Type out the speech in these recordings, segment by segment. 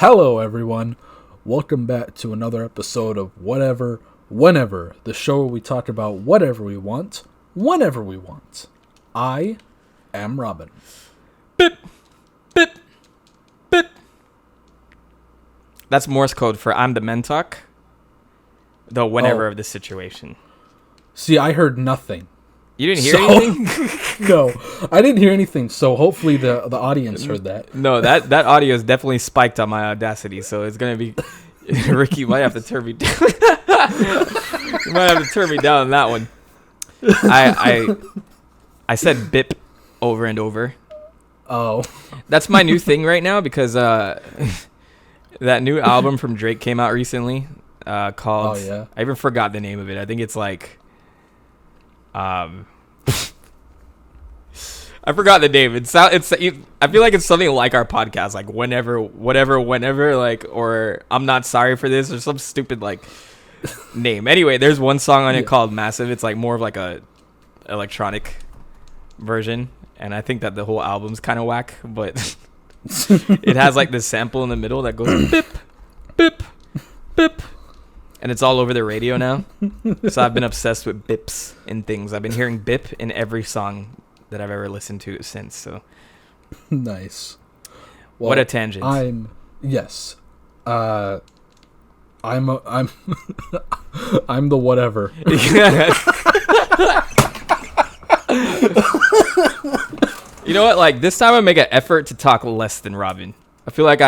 Hello, everyone. Welcome back to another episode of Whatever, Whenever, the show where we talk about whatever we want, whenever we want. I am Robin. Bip, bip, bip. That's Morse code for I'm the Mentok, the whenever of the situation. See, I heard nothing. You didn't hear anything? No, I didn't hear anything, so hopefully the audience heard that. No, that audio is definitely spiked on my Audacity, so it's going to be... Ricky might have to turn me down. You might have to turn me down on that one. I said bip over and over. Oh. That's my new thing right now because that new album from Drake came out recently called... Oh, yeah? I even forgot the name of it. I think it's like... I forgot the name. I feel like it's something like our podcast, like whenever, whatever, whenever, like, or I'm not sorry for this, or some stupid like name. Anyway, there's one song on it called Massive. It's like more of like a electronic version, and I think that the whole album's kind of whack, but it has like this sample in the middle that goes bip, bip, bip. And it's all over the radio now. So I've been obsessed with bips and things. I've been hearing bip in every song that I've ever listened to since. So Nice. Well, what a tangent. I'm I'm the whatever. You know what? Like this time I make an effort to talk less than Robin. I feel like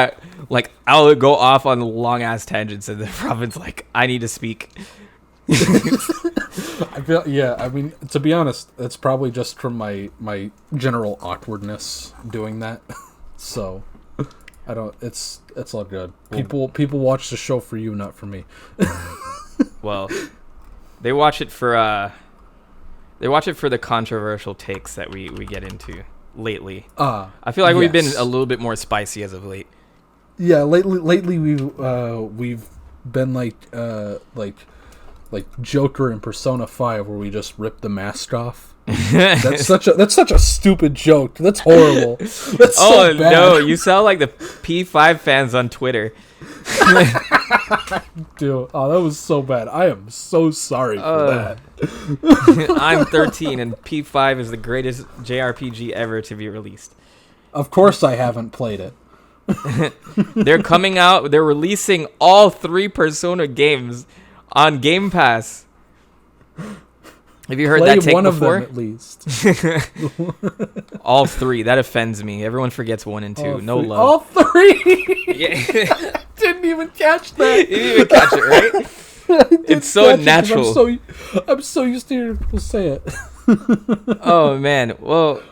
I'll go off on long ass tangents and then Robin's like, I need to speak. I mean, to be honest, it's probably just from my general awkwardness doing that. So it's all good. People watch the show for you, not for me. Well, they watch it for the controversial takes that we get into lately. I feel like we've been a little bit more spicy as of late. Yeah, lately we've been like Joker in Persona 5 where we just rip the mask off. That's such a stupid joke. That's horrible. That's so bad. No, you sound like the P5 fans on Twitter. Dude, that was so bad. I am so sorry for that. I'm 13 and P5 is the greatest JRPG ever to be released. Of course I haven't played it. They're releasing all 3 Persona games on Game Pass. Have you heard Play that take one before? of them at least. All 3. That offends me. Everyone forgets 1 and 2. All no three. love. All 3. Yeah. Didn't even catch that. You didn't even catch it, right? It's so natural. I'm so used to hearing people say it. Oh man. Well,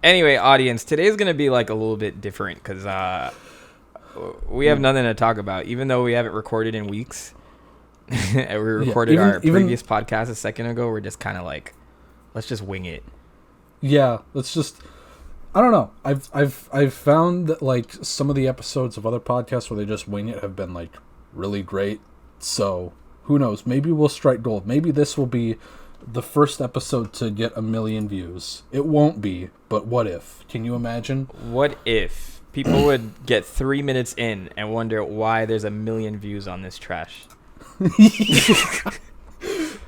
anyway, audience, today's gonna be like a little bit different because we have nothing to talk about, even though we haven't recorded in weeks. We recorded our previous podcast a second ago. We're just kind of like, let's just wing it. Yeah, let's just. I don't know. I've found that like some of the episodes of other podcasts where they just wing it have been like really great. So who knows? Maybe we'll strike gold. Maybe this will be the first episode to get 1 million views. It won't be, but what if? Can you imagine? What if people would get 3 minutes in and wonder why there's 1 million views on this trash?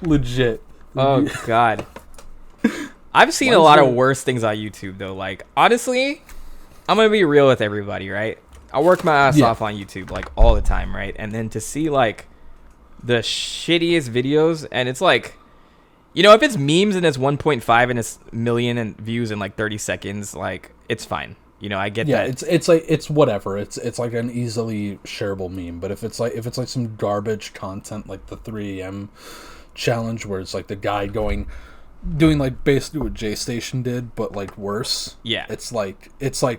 Legit. Oh God. I've seen a lot of worse things on YouTube though. Like honestly, I'm gonna be real with everybody, right? I work my ass off on YouTube like all the time, right? And then to see like the shittiest videos, and it's like, you know, if it's memes and it's 1.5 and it's million and views in like 30 seconds, like it's fine. You know, I get that. Yeah, it's like it's whatever. It's like an easily shareable meme. But if it's like some garbage content like the 3 a.m. challenge where it's like the guy doing like basically what J Station did, but like worse. Yeah. It's like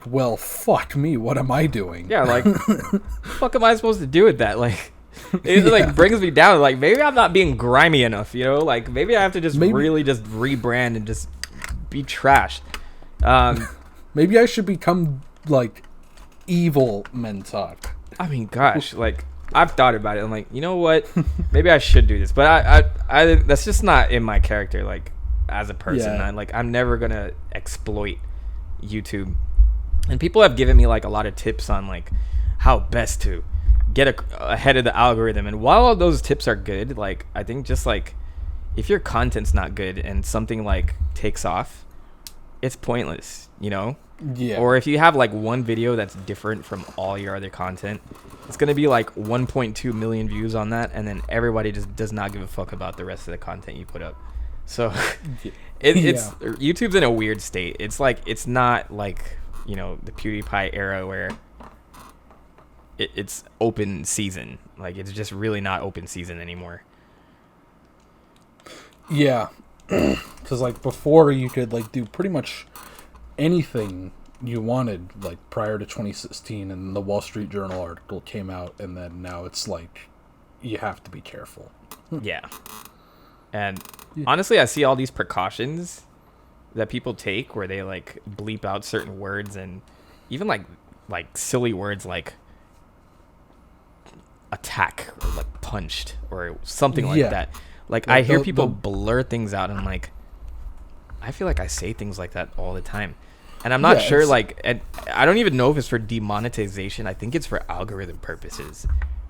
well, fuck me. What am I doing? Yeah, like fuck am I supposed to do with that? Like it like brings me down. Like maybe I'm not being grimy enough, you know? Like maybe I have to just really just rebrand and just be trash. Maybe I should become like evil Mentok. I mean, gosh, like I've thought about it. I'm like, you know what? Maybe I should do this, but I that's just not in my character. Like as a person, I'm never gonna exploit YouTube. And people have given me like a lot of tips on like how best to get ahead of the algorithm. And while all those tips are good, like I think just like if your content's not good and something like takes off, it's pointless, you know? Yeah. Or if you have like one video that's different from all your other content, it's going to be like 1.2 million views on that, and then everybody just does not give a fuck about the rest of the content you put up. So it's YouTube's in a weird state. It's like, it's not like, you know, the PewDiePie era where it's open season. Like, it's just really not open season anymore. Yeah. Because like before you could like do pretty much anything you wanted, like prior to 2016, and the Wall Street Journal article came out, and then now it's like you have to be careful. Yeah. And honestly, I see all these precautions that people take where they like bleep out certain words, and even like silly words like attack or like punched or something like that. Like I hear people blur things out, and I'm like, I feel like I say things like that all the time. And I'm not sure, like, and I don't even know if it's for demonetization. I think it's for algorithm purposes,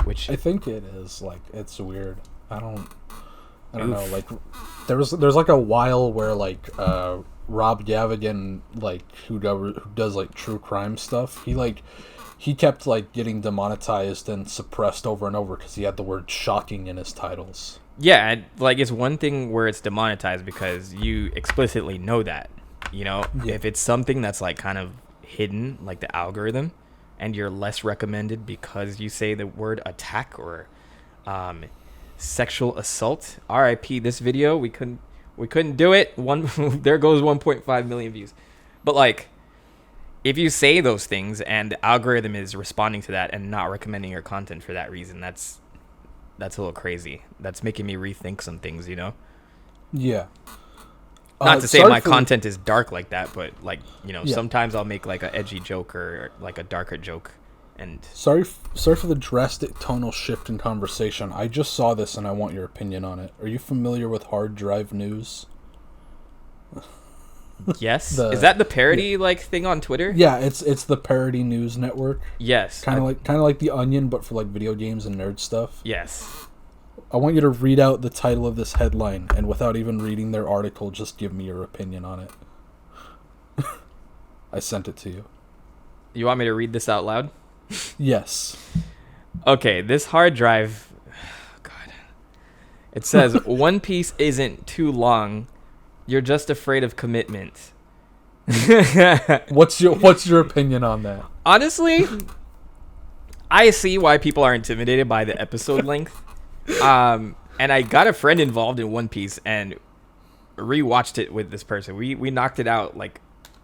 which I think it is. Like, it's weird. I don't know. Like, there's like a while where like Rob Gavigan, like who does like true crime stuff, he kept like getting demonetized and suppressed over and over because he had the word shocking in his titles. Yeah, like it's one thing where it's demonetized because you explicitly know that. You know, if it's something that's like kind of hidden, like the algorithm, and you're less recommended because you say the word attack or sexual assault, RIP this video, we couldn't do it. There goes 1.5 million views. But like, if you say those things and the algorithm is responding to that and not recommending your content for that reason, that's a little crazy. That's making me rethink some things, you know? Yeah. Not to say my content is dark like that, but like, you know, sometimes I'll make like an edgy joke or like a darker joke. And sorry for the drastic tonal shift in conversation. I just saw this and I want your opinion on it. Are you familiar with Hard Drive News? Yes. Is that the parody like thing on Twitter? Yeah, it's the parody news network. Yes. Kind of like The Onion, but for like video games and nerd stuff. Yes. I want you to read out the title of this headline, and without even reading their article, just give me your opinion on it. I sent it to you. You want me to read this out loud? Yes. Okay, this hard drive... God. It says, One Piece isn't too long. You're just afraid of commitment. What's your opinion on that? Honestly, I see why people are intimidated by the episode length. And I got a friend involved in One Piece and rewatched it with this person. We knocked it out like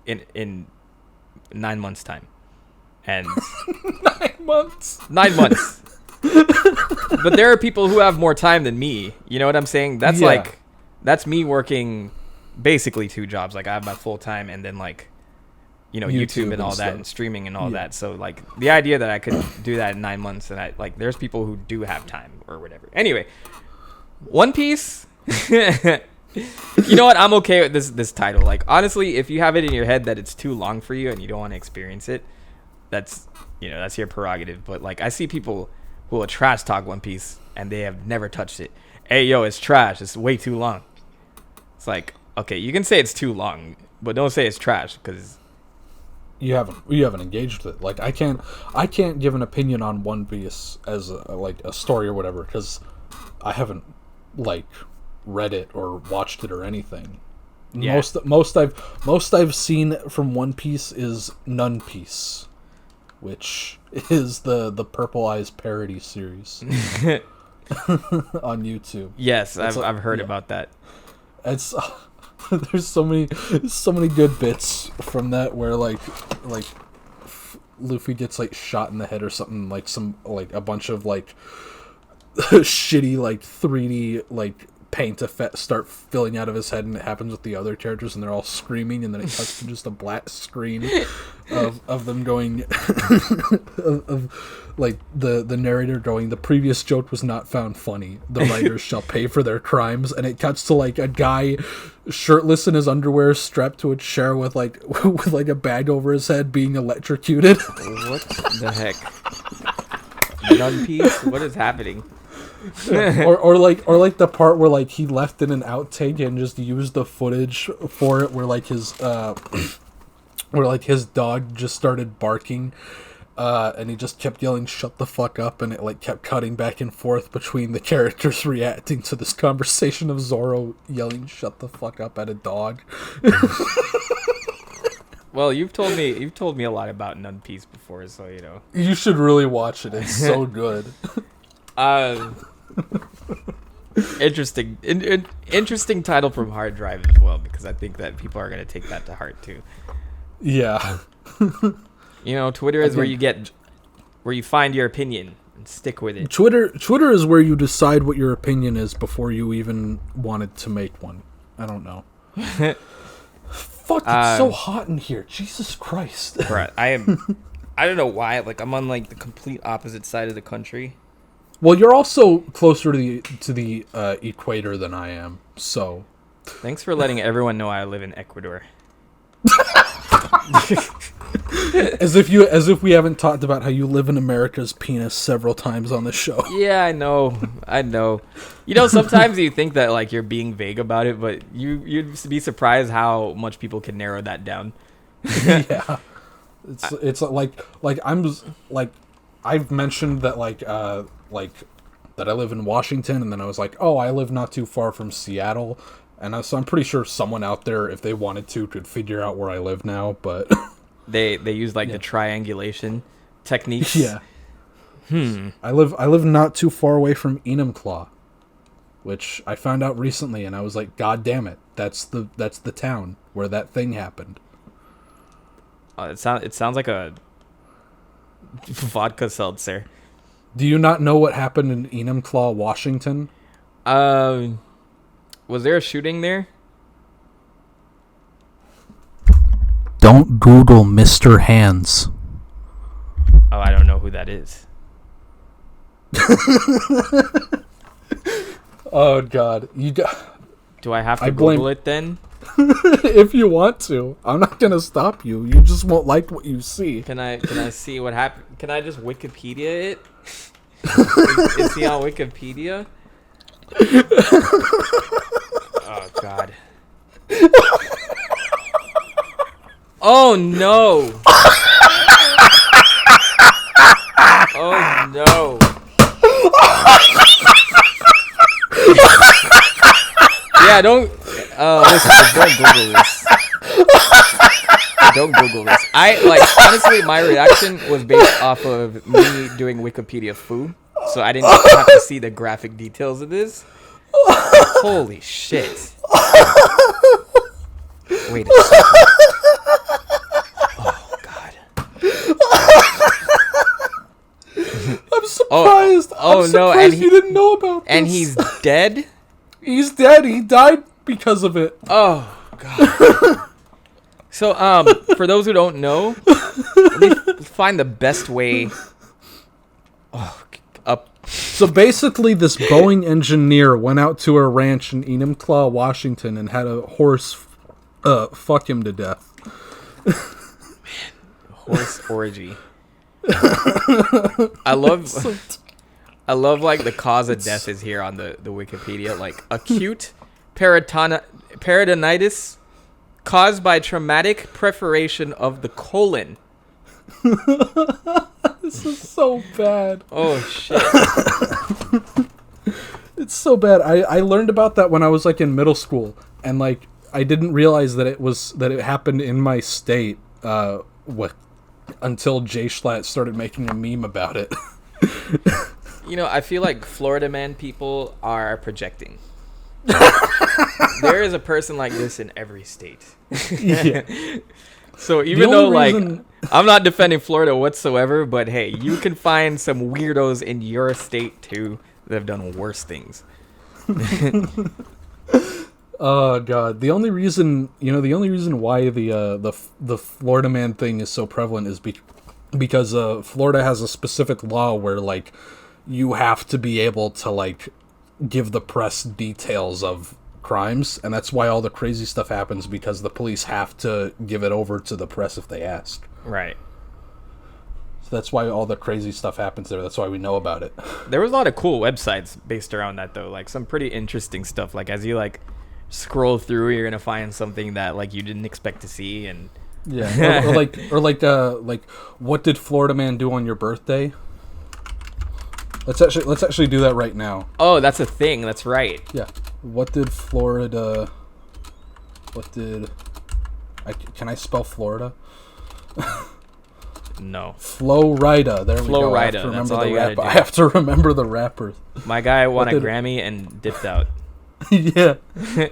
in 9 months time. And 9 months. 9 months. But there are people who have more time than me. You know what I'm saying? That's like, that's me working basically 2 jobs. Like I have my full time and then like, you know, YouTube and all that and streaming and all that. So like the idea that I could do that in 9 months, and I like there's people who do have time or whatever. Anyway, One Piece. You know what? I'm okay with this title. Like honestly, if you have it in your head that it's too long for you and you don't want to experience it, that's your prerogative. But like I see people who will trash talk One Piece and they have never touched it. Hey yo, it's trash. It's way too long. It's like, okay, you can say it's too long, but don't say it's trash because you haven't engaged with it. Like I can't give an opinion on One Piece as a story or whatever because I haven't like read it or watched it or anything. Yeah. Most I've seen from One Piece is None Piece, which is the Purple Eyes parody series on YouTube. Yes, I've heard about that. It's there's so many good bits from that where like Luffy gets like shot in the head or something, like some like a bunch of like shitty like 3D like paint effect start filling out of his head, and it happens with the other characters, and they're all screaming, and then it cuts to just a black screen of them going, like the narrator going, "The previous joke was not found funny. The writers shall pay for their crimes." And it cuts to like a guy shirtless in his underwear, strapped to a chair with like a bag over his head, being electrocuted. What the heck? One Piece? What is happening? or like the part where like he left in an outtake and just used the footage for it, where like his where like his dog just started barking, and he just kept yelling "shut the fuck up," and it like kept cutting back and forth between the characters reacting to this conversation of Zoro yelling "shut the fuck up" at a dog. Well, you've told me a lot about One Piece before, so you know. You should really watch it. It's so good. Interesting. Interesting title from Hard Drive as well, because I think that people are gonna take that to heart too. Yeah. You know, Twitter is where you find your opinion and stick with it. Twitter is where you decide what your opinion is before you even wanted to make one. I don't know. Fuck, it's so hot in here. Jesus Christ. Right. I don't know why. Like, I'm on like the complete opposite side of the country. Well, you're also closer to the equator than I am, so. Thanks for letting everyone know I live in Ecuador. As if we haven't talked about how you live in America's penis several times on the show. Yeah, I know. You know, sometimes you think that like you're being vague about it, but you'd be surprised how much people can narrow that down. Yeah, it's like I've mentioned that like that I live in Washington, and then I was like, oh, I live not too far from Seattle, and so I'm pretty sure someone out there, if they wanted to, could figure out where I live now, but. They use like the triangulation techniques. Yeah. I live not too far away from Enumclaw, which I found out recently, and I was like, God damn it, that's the town where that thing happened. It sounds like a vodka seltzer. Do you not know what happened in Enumclaw, Washington? Was there a shooting there? Don't Google Mr. Hands. Oh, I don't know who that is. Oh God, Do I have to Google it then? If you want to, I'm not gonna stop you. You just won't like what you see. Can I see what happened? Can I just Wikipedia it? Is he on Wikipedia? Oh God. Oh no! Oh no! Yeah, don't listeners, don't Google this. Don't Google this. Honestly, my reaction was based off of me doing Wikipedia foo, so I didn't have to see the graphic details of this. Holy shit! Wait a second. Oh God. I'm surprised. Oh I'm no! surprised you didn't know about this. And he's dead. He's dead. He died because of it. Oh God. So for those who don't know, let me find the best way. Up. So basically, this Boeing engineer went out to a ranch in Enumclaw, Washington, and had a horse fuck him to death. Horse orgy. I love like the cause of death is here on the Wikipedia, like acute peritonitis caused by traumatic perforation of the colon. This is so bad. Oh shit. It's so bad. I learned about that when I was like in middle school, and like I didn't realize that it happened in my state until Jay Schlatt started making a meme about it. You know, I feel like Florida man people are projecting. There is a person like this in every state. Yeah. So even though I'm not defending Florida whatsoever, but hey, you can find some weirdos in your state too that have done worse things. Oh god, the only reason why the Florida man thing is so prevalent is because Florida has a specific law where like you have to be able to like give the press details of crimes, and that's why all the crazy stuff happens, because the police have to give it over to the press if they ask. Right. So that's why all the crazy stuff happens there. That's why we know about it. There was a lot of cool websites based around that though, like some pretty interesting stuff. Like as you like scroll through, you're gonna find something that like you didn't expect to see, and yeah, or like what did Florida man do on your birthday? Let's actually do that right now. Oh, that's a thing. That's right. Yeah. What did Florida? Can I spell Florida? No. Florida. There we go. I have to remember the rappers. My guy won a Grammy and dipped out. Yeah.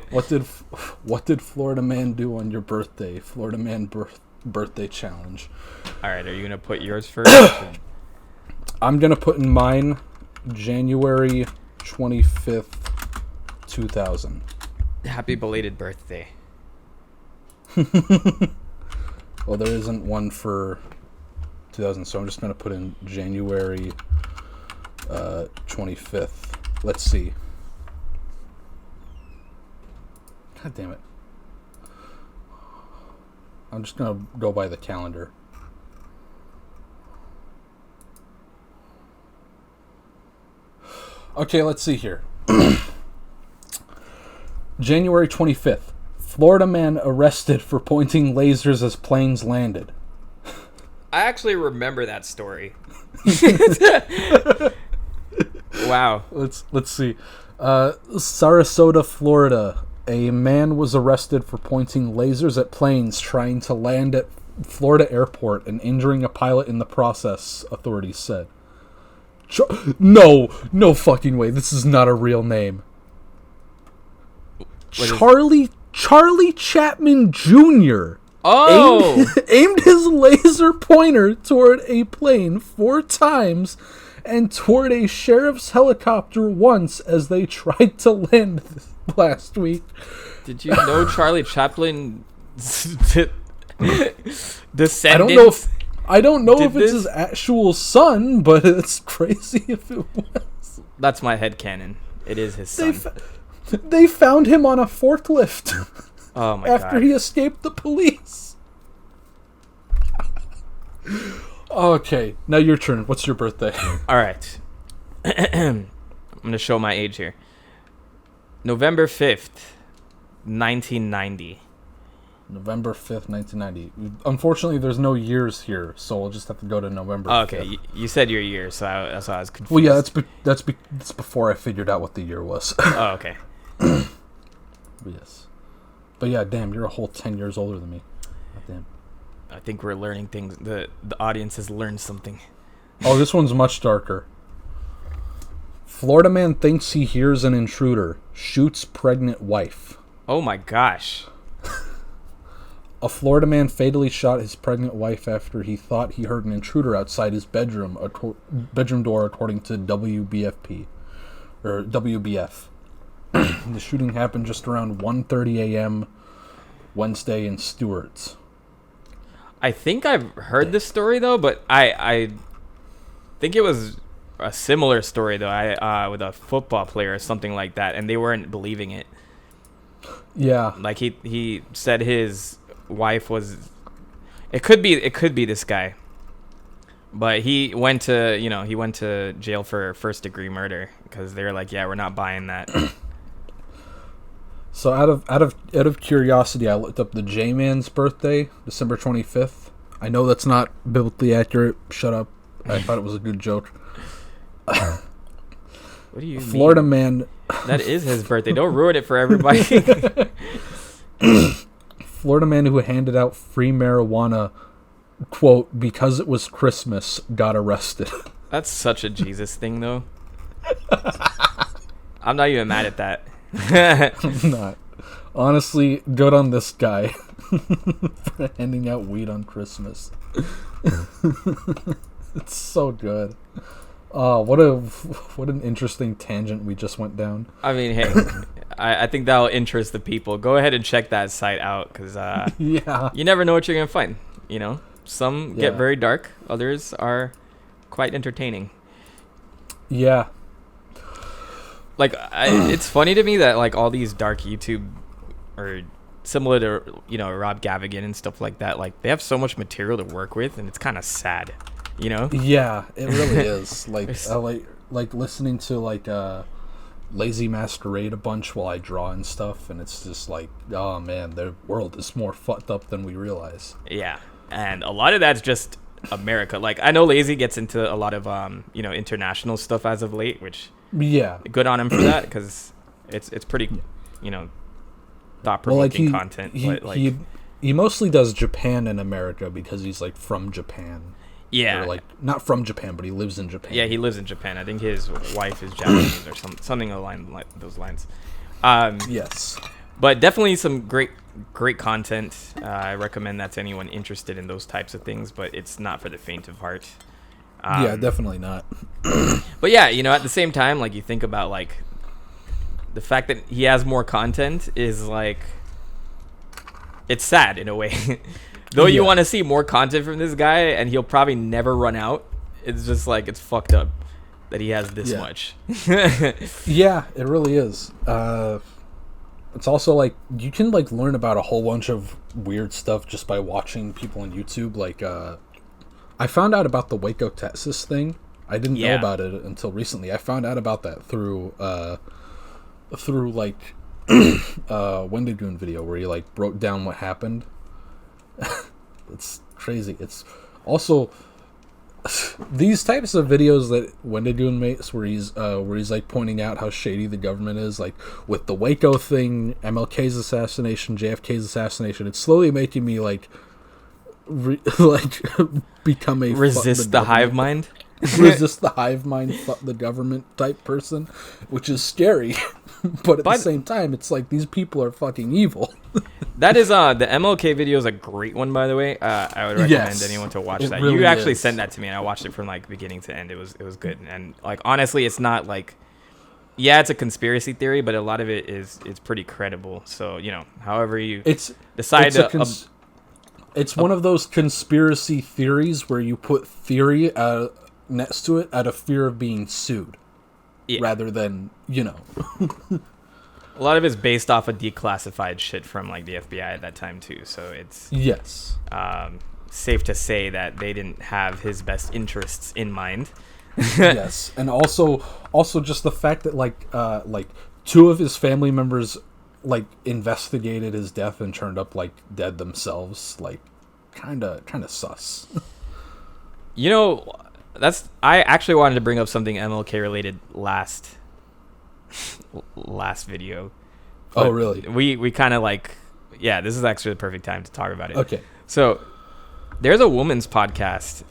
What did Florida man do on your birthday? Florida man birthday challenge. All right. Are you gonna put yours first? I'm gonna put in mine January 25th, 2000. Happy belated birthday. Well, there isn't one for 2000, so I'm just gonna put in January 25th. Let's see. God damn it. I'm just gonna go by the calendar. Okay, let's see here. January 25th. Florida man arrested for pointing lasers as planes landed. I actually remember that story. Wow. Let's see. Sarasota, Florida. A man was arrested for pointing lasers at planes trying to land at Florida airport and injuring a pilot in the process, authorities said. No fucking way. This is not a real name. Charlie Chapman Jr. Oh! aimed his laser pointer toward a plane 4 times and toward a sheriff's helicopter once as they tried to land last week. Did you know Charlie Chaplin descendants? I don't know if it's his actual son, but it's crazy if it was. That's my headcanon. It is his son. They found him on a forklift. Oh my god. After he escaped the police. Okay, now your turn. What's your birthday? All right. I'm going to show my age here. November 5th, 1990. November 5th, 1990. Unfortunately, there's no years here, so we'll just have to go to November 5th. Okay, you said your year, so that's why I was confused. Well, yeah, that's before I figured out what the year was. Oh, okay. Yes. But yeah, damn, you're a whole 10 years older than me. God damn. I think we're learning things. The audience has learned something. Oh, this one's much darker. Florida man thinks he hears an intruder. Shoots pregnant wife. Oh my gosh. A Florida man fatally shot his pregnant wife after he thought he heard an intruder outside his bedroom door, according to WBFP. Or WBF. The shooting happened just around 1:30 a.m. Wednesday in Stewart's. I think I've heard this story, though, but I think it was a similar story, though, with a football player or something like that, and they weren't believing it. Yeah. Like, he said his wife was... It could be this guy. But he went to jail for first-degree murder, because they were like, yeah, we're not buying that. So out of curiosity, I looked up the J-Man's birthday, December 25th. I know that's not biblically accurate. Shut up. I thought it was a good joke. What do you Florida mean? Man. That is his birthday. Don't ruin it for everybody. Florida man who handed out free marijuana, quote, because it was Christmas, got arrested. That's such a Jesus thing, though. I'm not even mad at that. I'm not. Honestly, good on this guy for handing out weed on Christmas. It's so good. What an interesting tangent we just went down. I mean, hey, I think that'll interest the people. Go ahead and check that site out because Yeah. you never know what you're gonna find. You know, some get Yeah. very dark, others are quite entertaining. Yeah. Like, it's funny to me that like all these dark YouTube or similar to Rob Gavigan and stuff like that, like they have so much material to work with, and it's kind of sad. You know? Yeah, it really is. Like There's- I like listening to like Lazy Masquerade a bunch while I draw and stuff, and it's just like, oh man, the world is more fucked up than we realize. Yeah, and a lot of that's just America. Like I know Lazy gets into a lot of international stuff as of late, which Yeah. good on him for that because it's pretty thought provoking content. But like he mostly does Japan and America because he's like from Japan. yeah, Or like not from Japan, but he lives in Japan. yeah, he lives in Japan. I think his wife is Japanese or something along those lines. Yes. But definitely some great content. I recommend that to anyone interested in those types of things, but it's not for the faint of heart. Yeah, definitely not. But yeah, at the same time, like you think about like the fact that he has more content is like it's sad in a way. Though you Yeah. want to see more content from this guy and he'll probably never run out. It's just like it's fucked up that he has this Yeah. much. Yeah, it really is. It's also like you can like learn about a whole bunch of weird stuff just by watching people on YouTube. Like I found out about the Waco, Texas thing. I didn't know Yeah. about it until recently. I found out about that through like Wendigoon video where he like broke down what happened. It's crazy. It's also these types of videos that Wendigoon makes where he's like pointing out how shady the government is, like with the Waco thing, MLK's assassination, JFK's assassination. It's slowly making me like like become a Resist the hive mind. resist the hive mind, fuck the government type person, which is scary. But at the same time, it's like these people are fucking evil. That is the MLK video is a great one, by the way. I would recommend Yes, anyone to watch it that. really You actually is. sent that to me, and I watched it from like beginning to end. It was good, and like honestly, it's not like it's a conspiracy theory, but a lot of it is pretty credible. So however you decide it's one of those conspiracy theories where you put theory next to it out of fear of being sued, rather than a lot of it's based off of declassified shit from like the FBI at that time too. So it's Yes. safe to say that they didn't have his best interests in mind. Yes, and also just the fact that like two of his family members like investigated his death and turned up like dead themselves, like kind of sus. I actually wanted to bring up something MLK related last video. Oh, really? We kind of like, this is actually the perfect time to talk about it. Okay. So there's a women's podcast.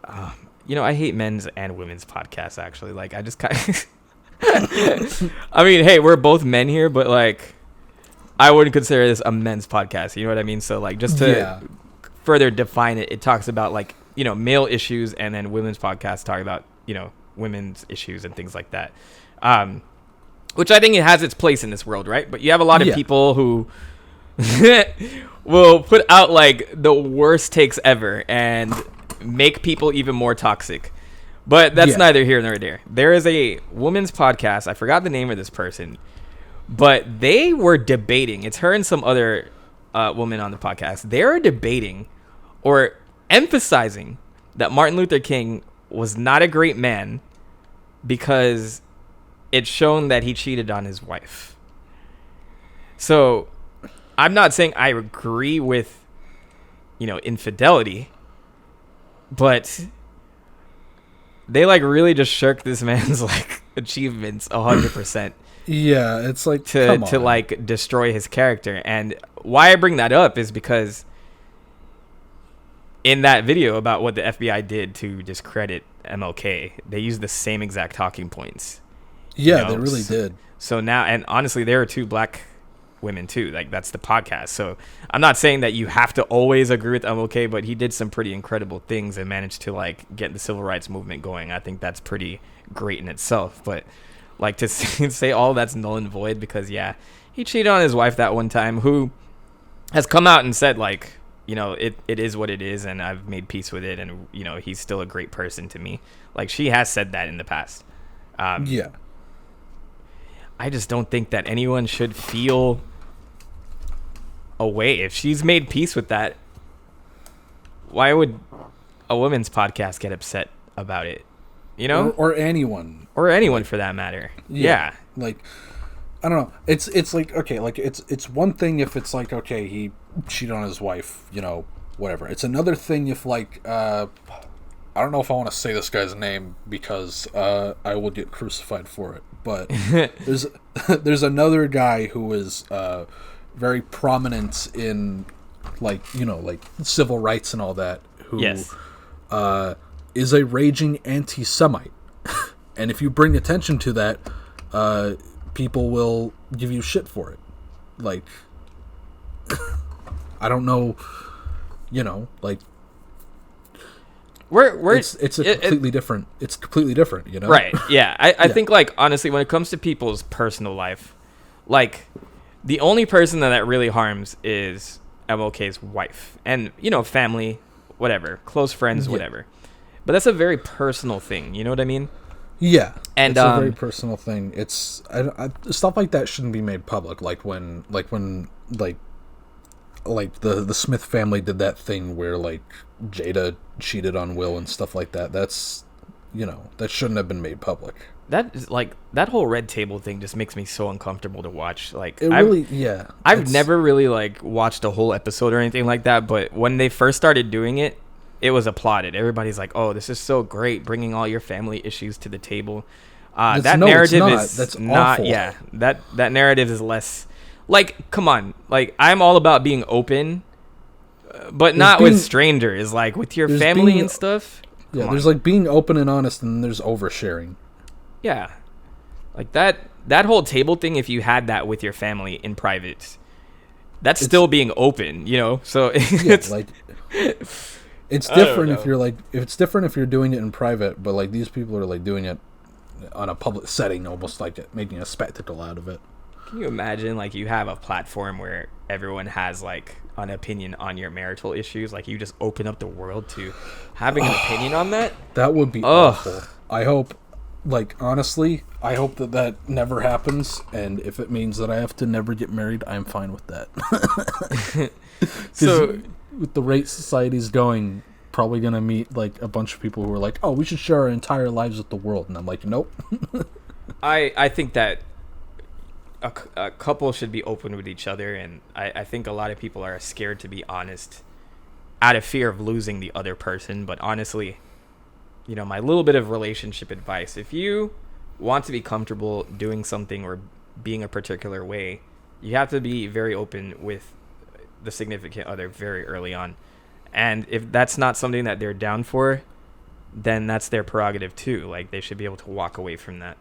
I hate men's and women's podcasts actually. Like I just kind of I mean, hey, we're both men here, but like I wouldn't consider this a men's podcast. You know what I mean? So like just to further define it, it talks about like, male issues, and then women's podcasts talk about, women's issues and things like that. Which I think it has its place in this world, right? But you have a lot of people who will put out like the worst takes ever and make people even more toxic. But that's neither here nor there. There is a women's podcast. I forgot the name of this person, but they were debating. It's her and some other woman on the podcast. They're debating or emphasizing that Martin Luther King was not a great man because it's shown that he cheated on his wife. So I'm not saying I agree with, infidelity, but they like really just shirk this man's like achievements 100%. Yeah, it's like to like destroy his character. And why I bring that up is because in that video about what the FBI did to discredit MLK, they used the same exact talking points. Yeah, they really did. So now, and honestly, there are two black women too. Like, that's the podcast. So I'm not saying that you have to always agree with MLK, but he did some pretty incredible things and managed to like get the civil rights movement going. I think that's pretty great in itself. But like to say all that's null and void because he cheated on his wife that one time, who has come out and said like, it is what it is, and I've made peace with it, and he's still a great person to me. Like, she has said that in the past. Yeah. I just don't think that anyone should feel a way. If she's made peace with that, why would a women's podcast get upset about it? Or anyone. Or anyone for that matter. Yeah. Like, I don't know. It's like, okay, like it's one thing if it's like, okay, he cheated on his wife, whatever. It's another thing if like, I don't know if I want to say this guy's name because I will get crucified for it. But there's another guy who is very prominent in like civil rights and all that. Who is a raging anti-Semite, and if you bring attention to that, people will give you shit for it. Like, I don't know, like. It's completely different. It's completely different, Right. Yeah. I think like honestly, when it comes to people's personal life, like the only person that really harms is MLK's wife and family, whatever, close friends, whatever. But that's a very personal thing. You know what I mean? Yeah. And it's a very personal thing. It's stuff like that shouldn't be made public. Like when the Smith family did that thing where like Jada cheated on Will and stuff like that. That's that shouldn't have been made public. That is like that whole red table thing just makes me so uncomfortable to watch. Like I've never really like watched a whole episode or anything like that, but when they first started doing it, it was applauded. Everybody's like, "Oh, this is so great, bringing all your family issues to the table." That narrative is that's not. Awful. Yeah, that narrative is less. Like, come on. Like, I'm all about being open, but not with strangers. Like with your family and stuff. Yeah, there's like being open and honest, and there's oversharing. Yeah, like that whole table thing. If you had that with your family in private, that's still being open. So it's like. It's different if you're like it's different if you're doing it in private, but like these people are like doing it on a public setting, almost like making a spectacle out of it. Can you imagine like you have a platform where everyone has like an opinion on your marital issues? Like you just open up the world to having an opinion on that? That would be awful. I hope, like honestly, I hope that never happens. And if it means that I have to never get married, I'm fine with that. So. With the rate society's going, probably gonna meet like a bunch of people who are like, "Oh, we should share our entire lives with the world," and I'm like, "Nope." I think that a couple should be open with each other, and I think a lot of people are scared to be honest out of fear of losing the other person. But honestly, my little bit of relationship advice: if you want to be comfortable doing something or being a particular way, you have to be very open with the significant other very early on, and if that's not something that they're down for, then that's their prerogative too. Like they should be able to walk away from that.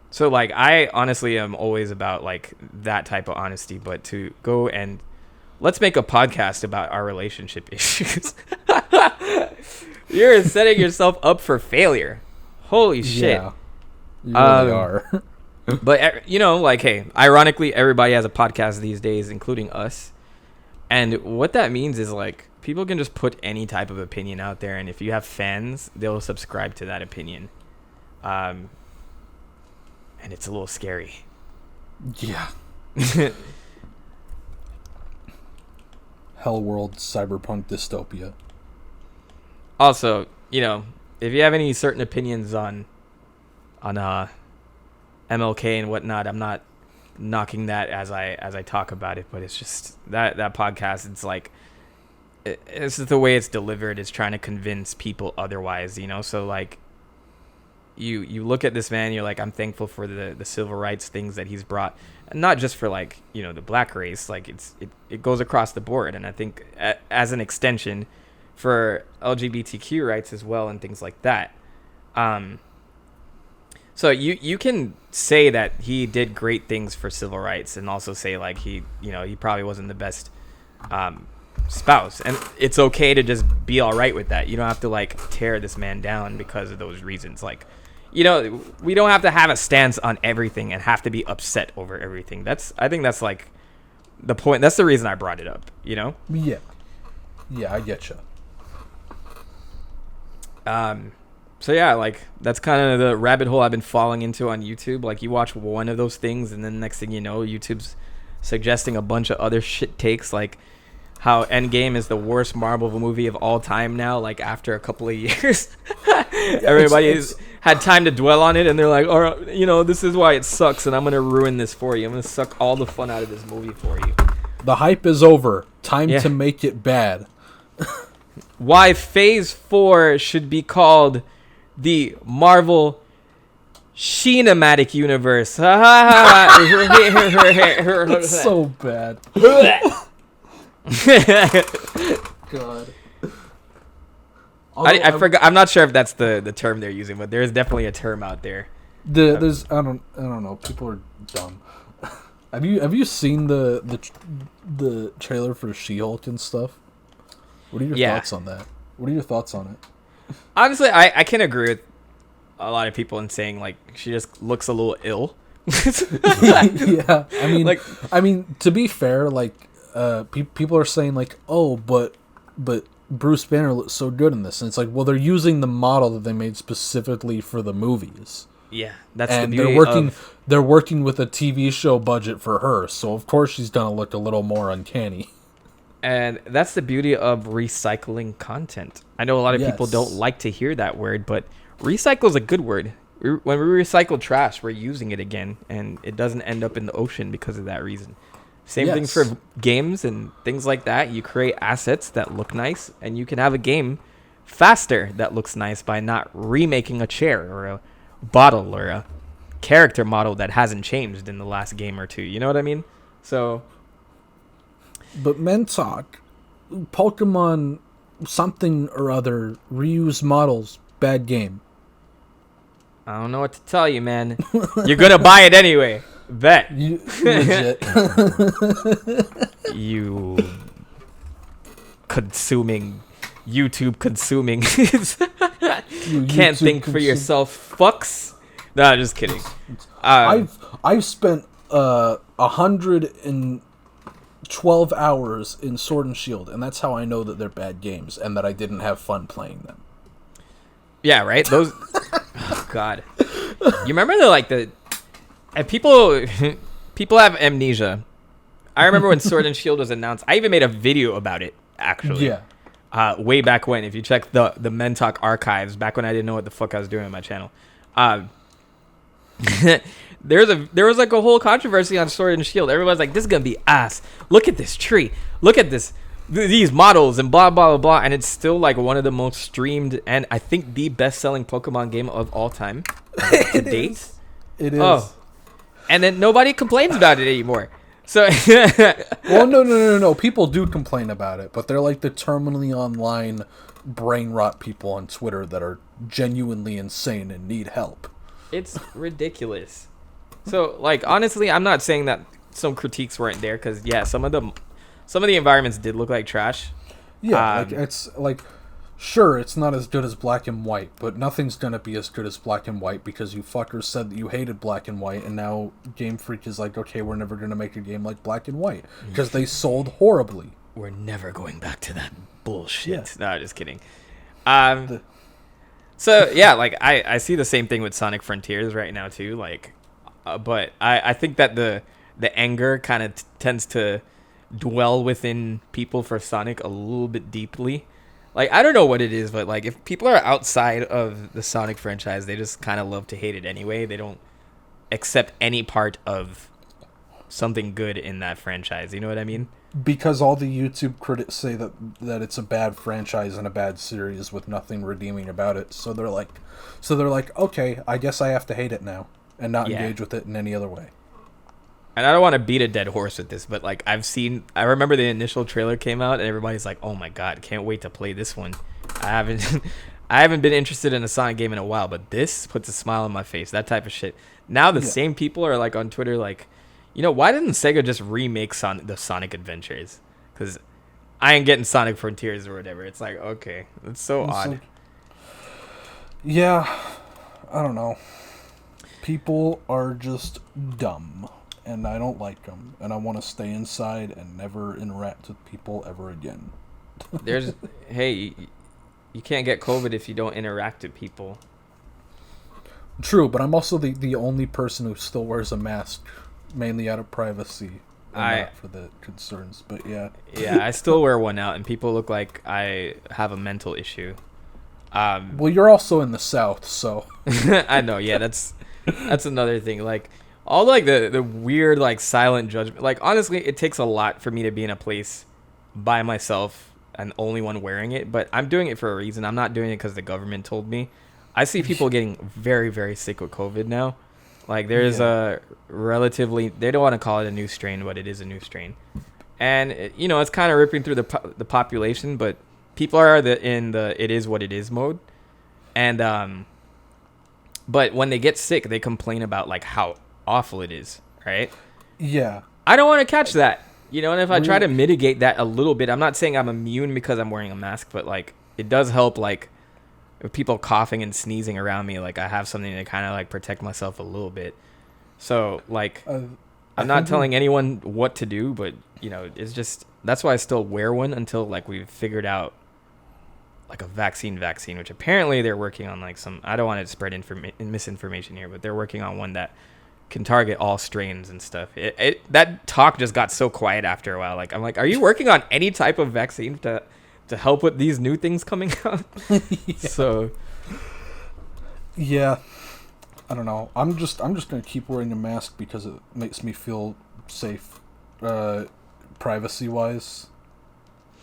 So like I honestly am always about like that type of honesty, but to go and let's make a podcast about our relationship issues. You're setting yourself up for failure. Holy shit. Yeah, you really are. But like, hey, ironically, everybody has a podcast these days, including us. And what that means is like people can just put any type of opinion out there, and if you have fans, they'll subscribe to that opinion. And it's a little scary. Yeah. Hell world, cyberpunk dystopia. Also, if you have any certain opinions on MLK and whatnot, I'm not knocking that as I talk about it, but it's just that podcast, it's like it's just the way it's delivered is trying to convince people otherwise, so like you look at this man, you're like, I'm thankful for the civil rights things that he's brought, and not just for like the black race, like it goes across the board, and I think as an extension for LGBTQ rights as well and things like that. So you can say that he did great things for civil rights, and also say like he probably wasn't the best spouse, and it's okay to just be all right with that. You don't have to like tear this man down because of those reasons. Like, we don't have to have a stance on everything and have to be upset over everything. I think that's like the point. That's the reason I brought it up. Yeah, I get you. So yeah, like that's kind of the rabbit hole I've been falling into on YouTube. Like, you watch one of those things, and then next thing you know, YouTube's suggesting a bunch of other shit takes, like how Endgame is the worst Marvel movie of all time now. Like, after a couple of years, everybody's had time to dwell on it, and they're like, "All right, this is why it sucks, and I'm gonna ruin this for you. I'm gonna suck all the fun out of this movie for you." The hype is over. Time to make it bad. Why Phase 4 should be called the Marvel Cinematic Universe. That's so bad. God. I forgot. I'm not sure if that's the term they're using, but there's definitely a term out there. There's I don't know. People are dumb. Have you seen the trailer for She-Hulk and stuff? What are your thoughts on that? What are your thoughts on it? Honestly, I can agree with a lot of people in saying like she just looks a little ill. Yeah, I mean, to be fair, like people are saying like, oh, but Bruce Banner looks so good in this, and it's like, well, they're using the model that they made specifically for the movies. Yeah, that's and the beauty they're working with a TV show budget for her, so of course she's gonna look a little more uncanny. And that's the beauty of recycling content. I know a lot of people don't like to hear that word, but recycle is a good word. When we recycle trash, we're using it again, and it doesn't end up in the ocean because of that reason. Same thing for games and things like that. You create assets that look nice, and you can have a game faster that looks nice by not remaking a chair or a bottle or a character model that hasn't changed in the last game or two. You know what I mean? So... But Mentok, Pokemon something or other, reuse models, bad game. I don't know what to tell you, man. You're going to buy it anyway. Bet. Legit. You YouTube consuming. Can't think for yourself, fucks. No, just kidding. I've spent 112 hours in Sword and Shield, and that's how I know that they're bad games and that I didn't have fun playing them. Yeah, right. Those. Oh, God. You remember and people have amnesia. I remember when Sword and Shield was announced. I even made a video about it, actually. Yeah. Way back when, if you check the Mentok archives, back when I didn't know what the fuck I was doing on my channel. There was like a whole controversy on Sword and Shield. Everybody's like, this is gonna be ass. Look at this tree. Look at these models and blah blah blah blah. And it's still like one of the most streamed and I think the best-selling Pokemon game of all time to date. It is. Oh. And then nobody complains about it anymore. So well, no. People do complain about it, but they're like the terminally online brain rot people on Twitter that are genuinely insane and need help. It's ridiculous. So, like, honestly, I'm not saying that some critiques weren't there because, yeah, some of the environments did look like trash. Yeah, it's like, sure, it's not as good as Black and White, but nothing's gonna be as good as Black and White because you fuckers said that you hated Black and White, and now Game Freak is like, okay, we're never gonna make a game like Black and White because they sold horribly. We're never going back to that bullshit. Yeah. No, just kidding. So yeah, like I see the same thing with Sonic Frontiers right now too. Like, but I think that the anger kind of tends to dwell within people for Sonic a little bit deeply. Like, I don't know what it is, but like if people are outside of the Sonic franchise, they just kind of love to hate it anyway. They don't accept any part of something good in that franchise. You know what I mean? Because all the YouTube critics say that it's a bad franchise and a bad series with nothing redeeming about it. So they're like, okay, I guess I have to hate it now and not engage with it in any other way. And I don't want to beat a dead horse with this, but like I remember the initial trailer came out and everybody's like, "Oh my god, can't wait to play this one." I I haven't been interested in a Sonic game in a while, but this puts a smile on my face. That type of shit. Now the Yeah. same people are like on Twitter, like, why didn't Sega just remake the Sonic Adventures? Because I ain't getting Sonic Frontiers or whatever. It's like, okay, that's so It's odd. like, yeah, I don't know. People are just dumb, and I don't like them, and I want to stay inside and never interact with people ever again. There's, hey, you can't get COVID if you don't interact with people. True, but I'm also the only person who still wears a mask, mainly out of privacy, and not for the concerns. But yeah. Yeah, I still wear one out, and people look like I have a mental issue. Well, you're also in the South, so. I know. Yeah, that's another thing. Like all like the weird like silent judgment. Like honestly, it takes a lot for me to be in a place by myself and only one wearing it. But I'm doing it for a reason. I'm not doing it because the government told me. I see people getting very very sick with COVID now. Like there's a relatively, they don't want to call it a new strain, but it is a new strain, and it's kind of ripping through the population. But people are in the it is what it is mode, and but when they get sick, they complain about like how awful it is, right? Yeah. I don't want to catch that, and if I try to mitigate that a little bit, I'm not saying I'm immune because I'm wearing a mask, but like it does help, like with people coughing and sneezing around me, like I have something to kind of like protect myself a little bit. So like I'm not telling anyone what to do, but it's just, that's why I still wear one until like we've figured out like a vaccine, which apparently they're working on, like some, I don't want to spread misinformation here, but they're working on one that can target all strains and stuff. That talk just got so quiet after a while. Like I'm like, are you working on any type of vaccine to help with these new things coming out? Yeah. So yeah, I don't know. I'm just gonna keep wearing a mask because it makes me feel safe, privacy wise,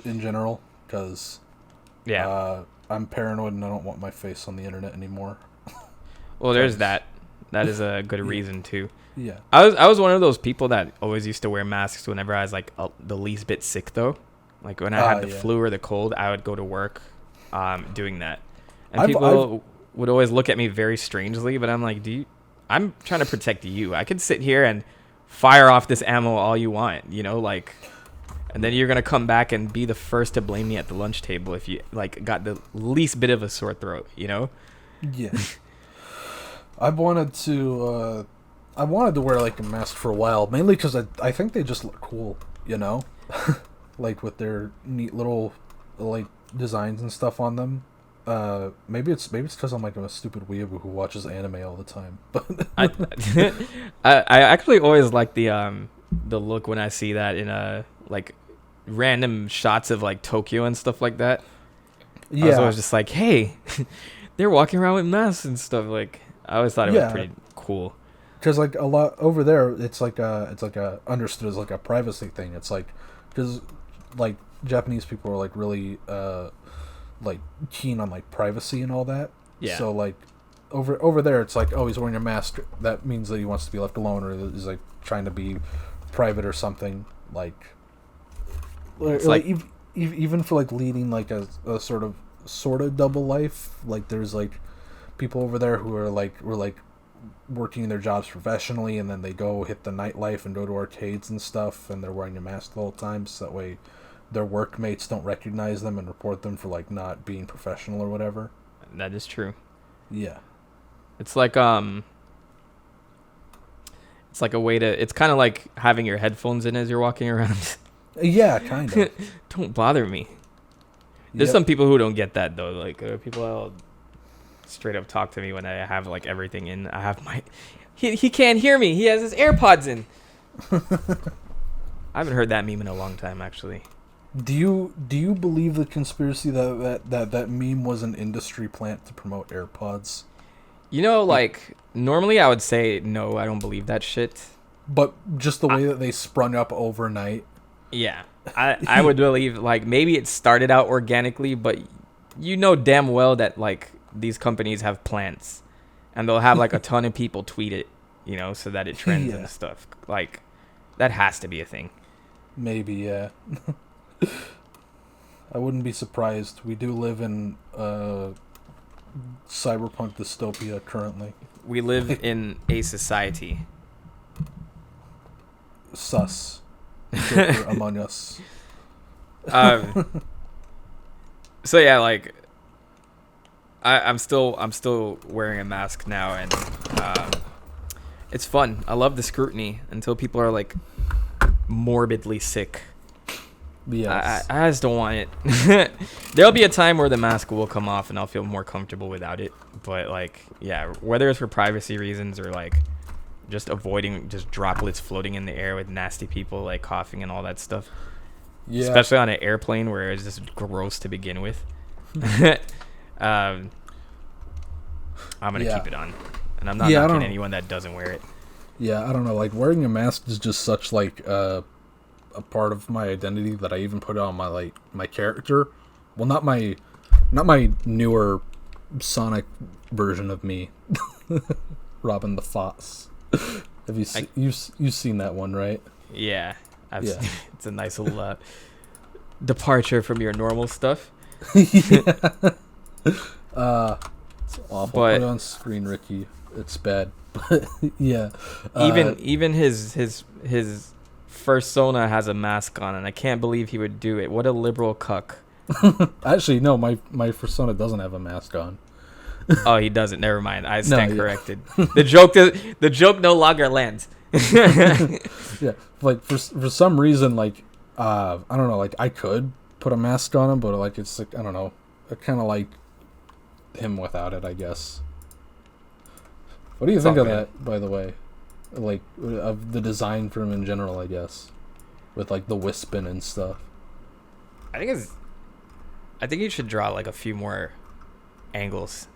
in general. Because I'm paranoid and I don't want my face on the internet anymore. Well, there's that. That is a good reason too. Yeah. I was one of those people that always used to wear masks whenever I was like the least bit sick though. Like when I had the flu or the cold, I would go to work doing that. And people would always look at me very strangely, but I'm like, I'm trying to protect you. I can sit here and fire off this ammo all you want, like, and then you're going to come back and be the first to blame me at the lunch table if you like got the least bit of a sore throat, Yeah. I wanted to wear like a mask for a while, mainly because I think they just look cool, like with their neat little like designs and stuff on them. Maybe it's because I'm like a stupid weeaboo who watches anime all the time. But I actually always like the look when I see that in like random shots of like Tokyo and stuff like that. Yeah. I was always just like, hey, they're walking around with masks and stuff. Like I always thought it was pretty cool. Because like a lot over there, it's like a understood as like a privacy thing. It's like because like Japanese people are like really like keen on like privacy and all that. Yeah. So like over there, it's like, oh, he's wearing a mask. That means that he wants to be left alone, or is like trying to be private or something. Like even for like leading like a sort of double life. Like there's like people over there who are like working their jobs professionally, and then they go hit the nightlife and go to arcades and stuff, and they're wearing a mask the whole time, so that way their workmates don't recognize them and report them for like not being professional or whatever. That is true. Yeah. It's like it's like a way to, it's kind of like having your headphones in as you're walking around. Yeah, kind of. Don't bother me. There's some people who don't get that though. Like people that'll straight up talk to me when I have like everything in. I have my he can't hear me. He has his AirPods in. I haven't heard that meme in a long time, actually. Do you believe the conspiracy that meme was an industry plant to promote AirPods? Like normally I would say no, I don't believe that shit. But just the way that they sprung up overnight. Yeah. I would believe like maybe it started out organically, but damn well that like these companies have plants and they'll have like a ton of people tweet it, so that it trends and stuff. Like that has to be a thing. Maybe, yeah. I wouldn't be surprised. We do live in cyberpunk dystopia currently. We live in a society. Sus. Joker Among Us. So yeah, like I'm still wearing a mask now, and it's fun. I love the scrutiny until people are like morbidly sick. Yes. I just don't want it. There'll be a time where the mask will come off and I'll feel more comfortable without it. But like, yeah, whether it's for privacy reasons or like just avoiding just droplets floating in the air with nasty people like coughing and all that stuff. Yeah. Especially on an airplane where it's just gross to begin with. I'm gonna keep it on, and I'm not knocking anyone that doesn't wear it. Yeah, I don't know. Like wearing a mask is just such like a part of my identity that I even put it on my character. Well, not my newer Sonic version of me, Robin the Fox. Have you've seen that one, right? Yeah, it's a nice little departure from your normal stuff. Yeah. It's awful. Put it on screen, Ricky. It's bad. But yeah. Even his fursona has a mask on, and I can't believe he would do it. What a liberal cuck. Actually, no, my fursona doesn't have a mask on. Oh, he doesn't. Never mind. I stand corrected. The joke no longer lands. Yeah, like for some reason, like I don't know, like I could put a mask on him, but like it's like I don't know, I kind of like him without it, I guess. What do you think of that, by the way? Like of the design for him in general, I guess, with like the wisping and stuff. I think you should draw like a few more angles.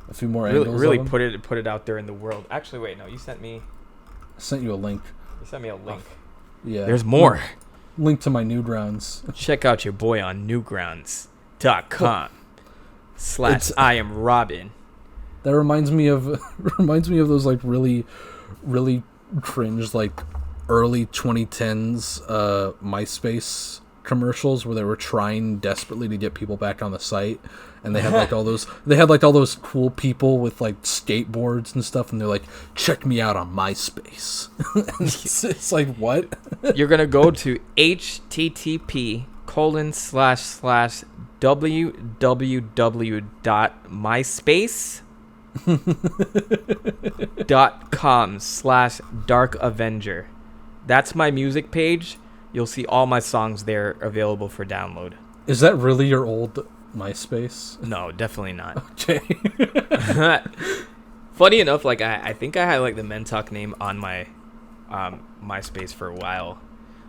A few more angles. Really put it out there in the world. Actually, wait, no, you sent me. I sent you a link. You sent me a link. Yeah. There's more. Link to my Newgrounds. Check out your boy on newgrounds.com/ I am Robin. That reminds me of those like really, really cringe like early 2010s MySpace commercials where they were trying desperately to get people back on the site, and they had like all those cool people with like skateboards and stuff, and they're like, check me out on MySpace. it's like, what? You're gonna go to http://www.myspace.com/darkavenger. That's my music page. You'll see all my songs there available for download. Is that really your old MySpace? No, definitely not. Okay. Funny enough, like I think I had like the Mentok name on my MySpace for a while.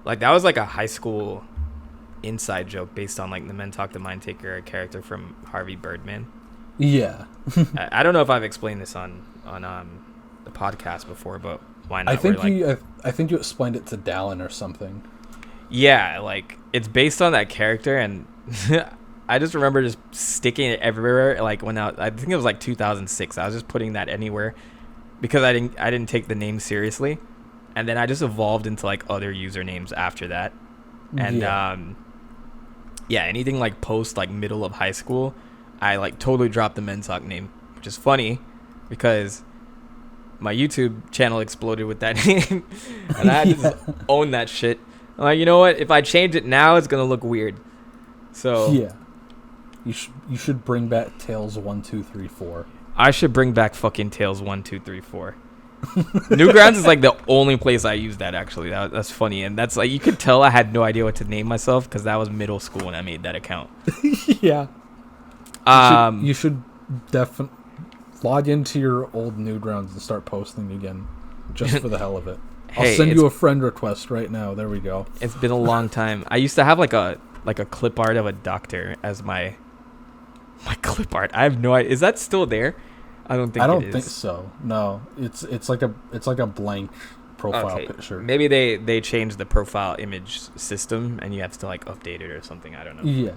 Like that was like a high school inside joke based on like the Mentok the Mind Taker character from Harvey Birdman. Yeah. I don't know if I've explained this on the podcast before, but why not? I think you explained it to Dallin or something. Yeah, like it's based on that character, and I just remember just sticking it everywhere. Like I think it was like 2006. I was just putting that anywhere because I didn't take the name seriously, and then I just evolved into like other usernames after that. And anything like post like middle of high school, I like totally dropped the Mentok name, which is funny because my YouTube channel exploded with that name, and I had to just own that shit. I'm like, you know what? If I change it now, it's gonna look weird. So yeah, you should bring back Tails 1 2 3 4. I should bring back fucking Tails 1 2 3 4. Newgrounds is like the only place I use that. Actually, that's funny, and that's like you could tell I had no idea what to name myself because that was middle school when I made that account. Yeah. You should definitely log into your old Newgrounds and start posting again, just for the hell of it. I'll send you a friend request right now. There we go. It's been a long time. I used to have like a clip art of a doctor as my clip art. I have no idea. Is that still there? I don't think so. No, it's like a blank profile picture. Maybe they changed the profile image system and you have to like update it or something. I don't know. Yeah.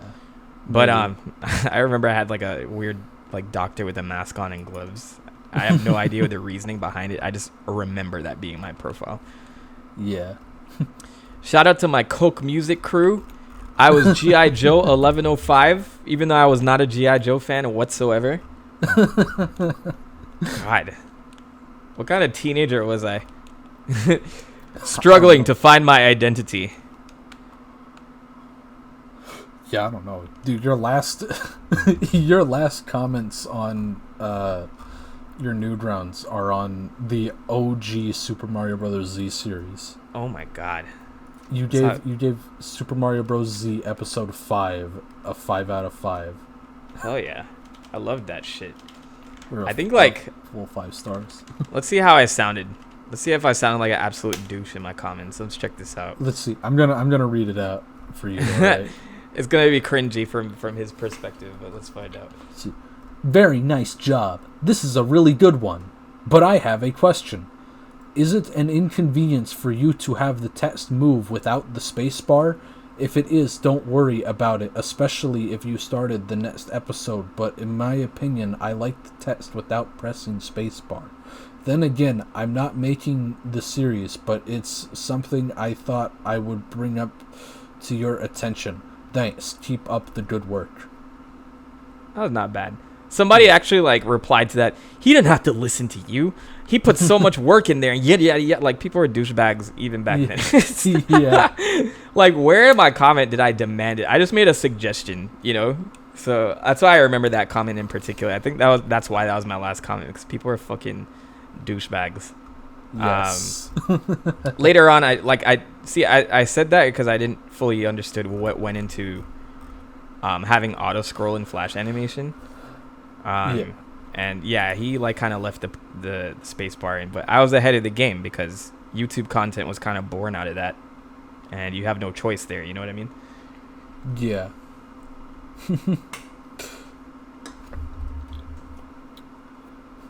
But I remember I had like a weird like doctor with a mask on and gloves. I have no idea the reasoning behind it. I just remember that being my profile. Yeah. Shout out to my Coke Music crew. I was G.I. Joe 1105, even though I was not a G.I. Joe fan whatsoever. God, what kind of teenager was I? Struggling to find my identity. Yeah, I don't know, dude. Your last, your last comments on your nude rounds are on the OG Super Mario Bros. Z series. Oh my God. You gave Super Mario Bros. Z episode 5 a 5 out of 5. Hell yeah, I loved that shit. I think like full 5 stars. Let's see how I sounded. Let's see if I sounded like an absolute douche in my comments. Let's check this out. Let's see. I'm gonna read it out for you. Right? It's gonna be cringy from his perspective, but let's find out. Very nice job. This is a really good one. But I have a question. Is it an inconvenience for you to have the text move without the spacebar? If it is, don't worry about it, especially if you started the next episode, but in my opinion, I like the text without pressing spacebar. Then again, I'm not making the series, but it's something I thought I would bring up to your attention. Thanks. Keep up the good work. That was not bad. Somebody actually like replied to that. He didn't have to listen to you. He put so much work in there. And yeah. Like people were douchebags even back then. Yeah. Like where in my comment did I demand it? I just made a suggestion, you know. So that's why I remember that comment in particular. I think that's why that was my last comment, because people were fucking douchebags. Yes. Later on, I said that because I didn't fully understood what went into having auto scroll and flash animation. And yeah, he like kind of left the space bar in, but I was ahead of the game because YouTube content was kind of born out of that, and you have no choice there. You know what I mean? Yeah.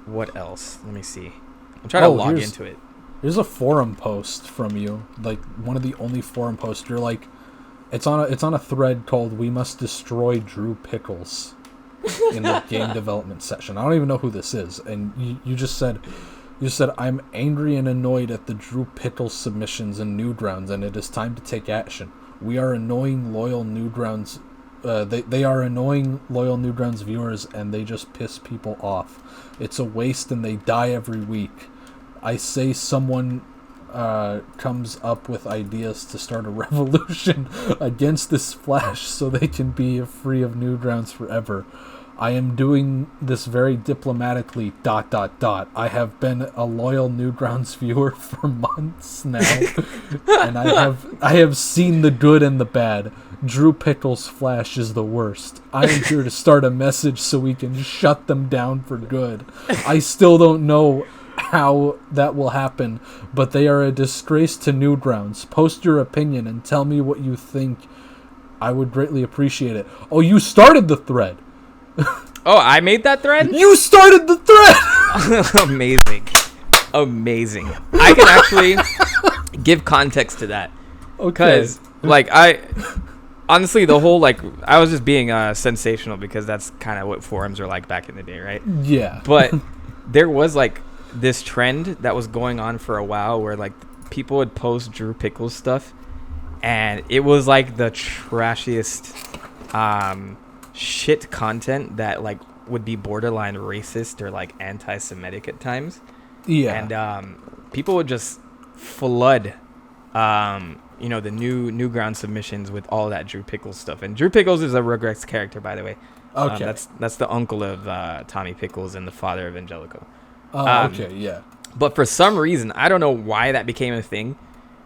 What else? Let me see. I'm trying to log into it. There's a forum post from you, like one of the only forum posts. You're like, it's on a thread called "We Must Destroy Drew Pickles" in the game development section. I don't even know who this is, and you just said, I'm angry and annoyed at the Drew Pickles submissions and nude rounds, and it is time to take action. We are annoying loyal nude rounds. They are annoying loyal nude rounds viewers, and they just piss people off. It's a waste, and they die every week. I say someone comes up with ideas to start a revolution against this flash so they can be free of nude rounds forever. I am doing this very diplomatically, ... I have been a loyal Newgrounds viewer for months now, and I have seen the good and the bad. Drew Pickles' Flash is the worst. I am here to start a message so we can shut them down for good. I still don't know how that will happen, but they are a disgrace to Newgrounds. Post your opinion and tell me what you think. I would greatly appreciate it. Oh, you started the thread. Oh, I made that thread? You started the thread! Amazing. I can actually give context to that. Because, honestly, the whole, I was just being sensational because that's kind of what forums are like back in the day, right? Yeah. But there was, this trend that was going on for a while where, people would post Drew Pickles stuff, and it was, the trashiest, shit content that would be borderline racist or anti-Semitic at times. Yeah. And people would just flood the Newground submissions with all that Drew Pickles stuff. And Drew Pickles is a Rugrats character, by the way. Okay. That's the uncle of Tommy Pickles and the father of Angelico. Oh, okay, yeah. But for some reason, I don't know why that became a thing,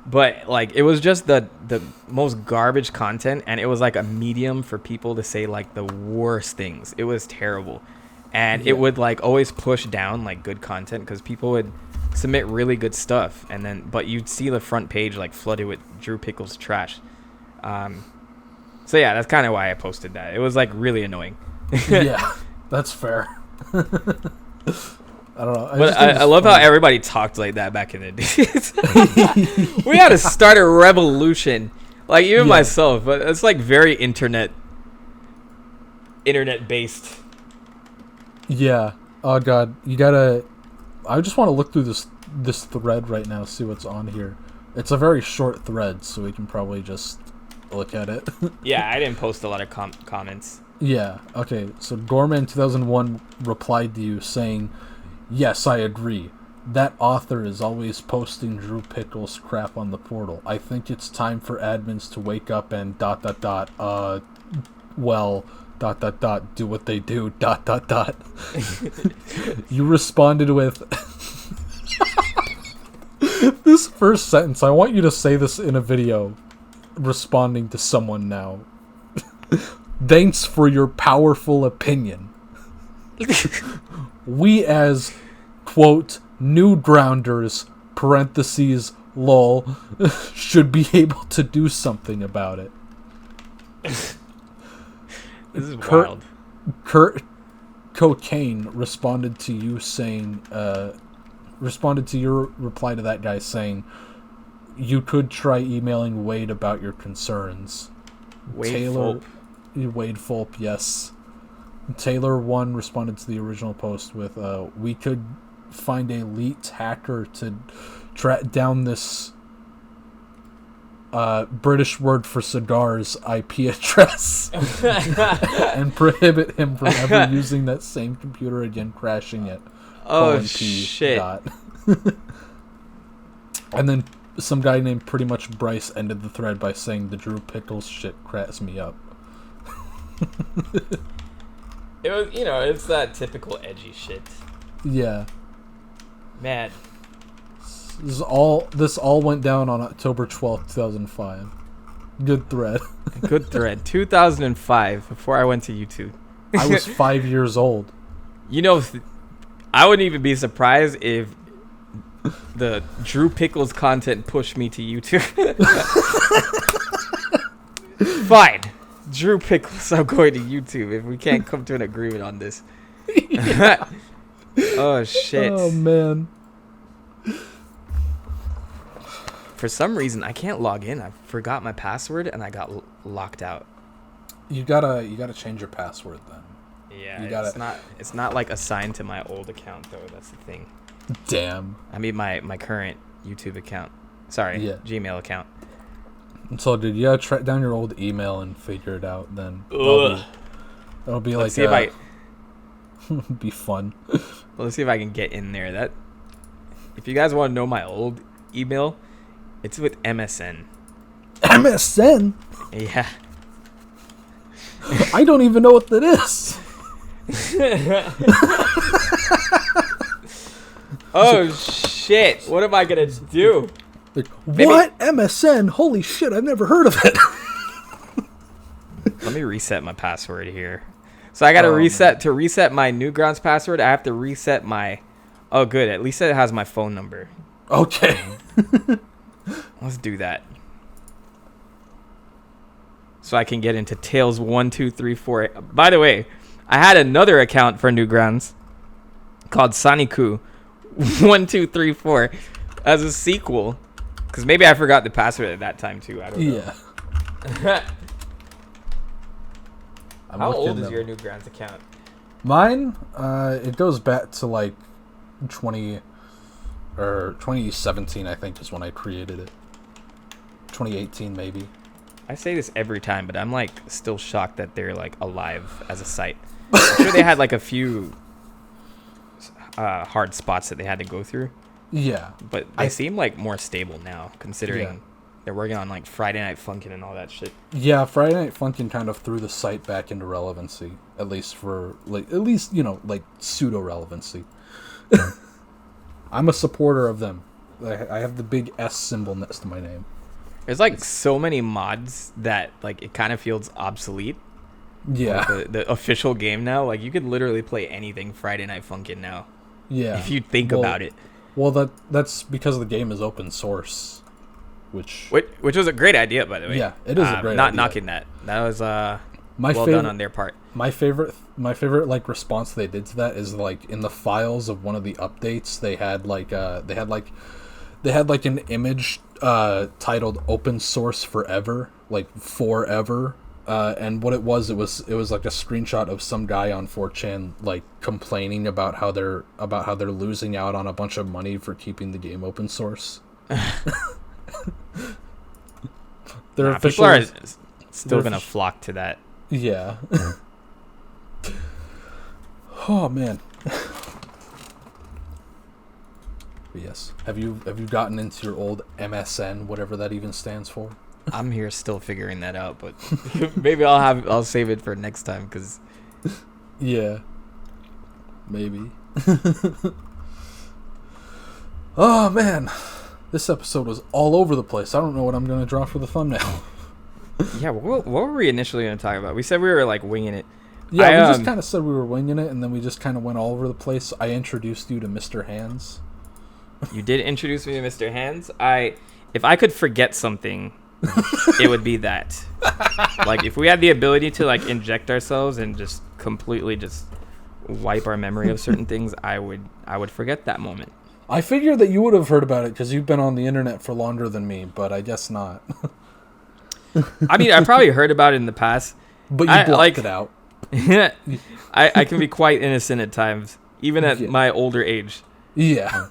but it was just the most garbage content, and it was a medium for people to say the worst things. It was terrible, and it would always push down good content because people would submit really good stuff, and then but you'd see the front page flooded with Drew Pickles trash. So yeah, that's kind of why I posted that. It was really annoying. Yeah, that's fair. I don't know. But I love how everybody talked like that back in the days. We had to start a revolution. Even myself, but it's very internet based. Yeah. Oh god, you gotta. I just want to look through this thread right now, see what's on here. It's a very short thread, so we can probably just look at it. Yeah, I didn't post a lot of comments. Yeah. Okay. So Gorman 2001 replied to you saying, "Yes, I agree. That author is always posting Drew Pickles crap on the portal. I think it's time for admins to wake up and ... well, ... do what they do ... You responded with this first sentence. I want you to say this in a video responding to someone now. Thanks for your powerful opinion. We as, quote, new grounders, parentheses, lol, should be able to do something about it. This is wild. Kurt Cocaine responded to you saying, responded to your reply to that guy saying, you could try emailing Wade about your concerns. Wade Fulp, yes. Taylor 1 responded to the original post with, we could find a elite hacker to track down this British word for cigars IP address and prohibit him from ever using that same computer again, crashing it. Oh, shit. And then some guy named Pretty Much Bryce ended the thread by saying the Drew Pickles shit cracks me up. It was, it's that typical edgy shit. Yeah. Man. This all went down on October 12th, 2005. Good thread. Good thread. 2005, before I went to YouTube. I was 5 years old. I wouldn't even be surprised if the Drew Pickles content pushed me to YouTube. Fine. Drew Pickles, I'm going to YouTube if we can't come to an agreement on this. Oh, shit. Oh, man. For some reason, I can't log in. I forgot my password and I got locked out. You gotta change your password then. Yeah, it's not like assigned to my old account though. That's the thing. Damn. I mean my current YouTube account. Sorry, yeah. Gmail account. So did you track down your old email and figure it out then? That'll be let's like be fun. Well, let's see if I can get in there. If you guys want to know my old email, it's with MSN. MSN? Yeah. I don't even know what that is. Oh shit! What am I gonna do? Like, what? MSN? Holy shit! I've never heard of it. Let me reset my password here. So I gotta reset my Newgrounds password. I have to reset my. Oh, good. At least it has my phone number. Okay. Let's do that. So I can get into Tails 1, 2, 3, 4. By the way, I had another account for Newgrounds called Soniku 1, 2, 3, 4 as a sequel. Because maybe I forgot the password at that time too. I don't know. Yeah. How old is your Newgrounds account? Mine, it goes back to like 2017, I think, is when I created it. 2018, maybe. I say this every time, but I'm like still shocked that they're like alive as a site. I'm sure they had like a few hard spots that they had to go through. Yeah, but they seem like more stable now, considering they're working on like Friday Night Funkin' and all that shit. Yeah, Friday Night Funkin' kind of threw the site back into relevancy, at least pseudo relevancy. I'm a supporter of them. I have the big S symbol next to my name. There's like so many mods that like it kind of feels obsolete. Yeah. Like the official game now, like you could literally play anything Friday Night Funkin' now. Yeah. If you think about it. Well, that's because the game is open source, which was a great idea, by the way. Yeah, it is a great idea. Not knocking that. That was well done on their part. My favorite like response they did to that is like in the files of one of the updates they had an image titled "Open Source Forever," like forever. And what it was like a screenshot of some guy on 4chan like complaining about how they're losing out on a bunch of money for keeping the game open source. People are still gonna flock to that. Yeah. Oh man. Yes. Have you gotten into your old MSN, whatever that even stands for? I'm here still figuring that out, but maybe I'll save it for next time because. Yeah. Maybe. Oh man, this episode was all over the place. I don't know what I'm gonna draw for the thumbnail. Yeah, what were we initially gonna talk about? We said we were like winging it. Yeah, we just kind of said we were winging it, and then we just kind of went all over the place. I introduced you to Mr. Hands. You did introduce me to Mr. Hands. If I could forget something, it would be that. Like if we had the ability to like inject ourselves and just completely just wipe our memory of certain things, I would forget that moment. I figured that you would have heard about it because you've been on the internet for longer than me, but I guess not. I mean, I probably heard about it in the past, but you blocked it out. I can be quite innocent at times, even at my older age. Yeah.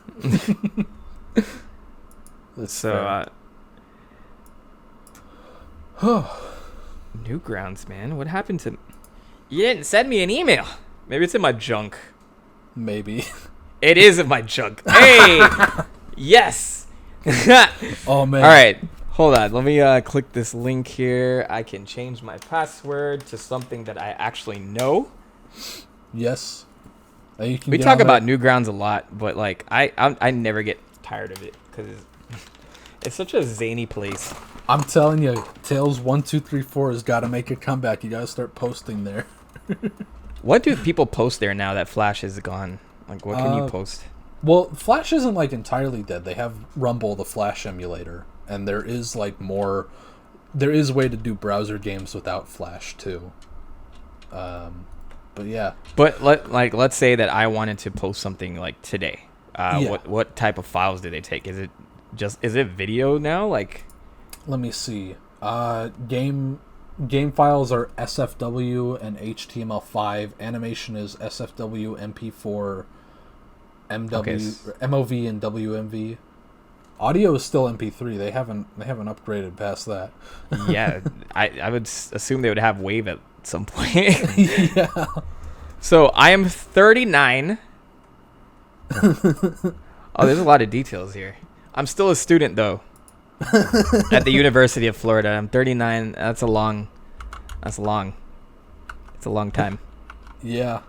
So, Newgrounds, man. What happened to? You didn't send me an email. Maybe it's in my junk. Maybe. It is in my junk. Hey, yes. Oh man. All right, hold on. Let me click this link here. I can change my password to something that I actually know. Yes. We talk about Newgrounds a lot, but like I never get tired of it because it's such a zany place. I'm telling you, Tails 1234 has got to make a comeback. You got to start posting there. What do people post there now that Flash is gone? Like, what can you post? Well, Flash isn't like entirely dead. They have Rumble, the Flash emulator, and there is like more. There is a way to do browser games without Flash too. But yeah. But let's say that I wanted to post something like today. Yeah. What type of files do they take? Is it video now? Like, let me see. Game files are SFW and HTML5. Animation is SFW, MP4, MOV, and WMV. Audio is still MP3. They haven't upgraded past that. Yeah, I would assume they would have Wave at some point. Yeah. So I am 39. Oh, there's a lot of details here. I'm still a student though. At the University of Florida. I'm 39. It's a long time. Yeah.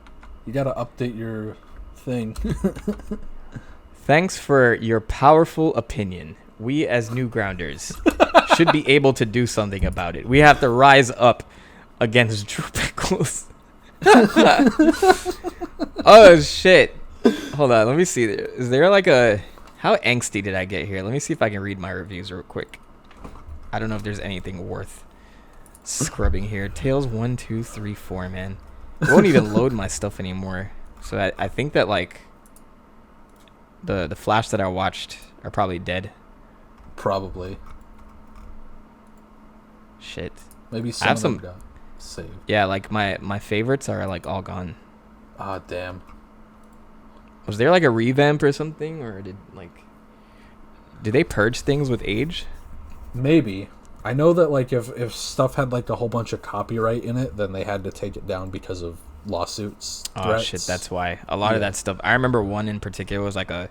You got to update your thing. Thanks for your powerful opinion. We as Newgrounders should be able to do something about it. We have to rise up against Drew Pickles. Oh shit. Hold on, let me see. Is there like a... How angsty did I get here? Let me see if I can read my reviews real quick. I don't know if there's anything worth scrubbing here. Tails 1, 2, 3, 4, man. It won't even load my stuff anymore. So I think that like the Flash that I watched are probably dead. Probably. Shit. Maybe some of them got saved. Yeah, like my favorites are like all gone. Ah, damn. Was there like a revamp or something, or did they purge things with age? Maybe. I know that like if stuff had like a whole bunch of copyright in it, then they had to take it down because of lawsuits. Oh shit, that's why. A lot of that stuff. I remember one in particular was like a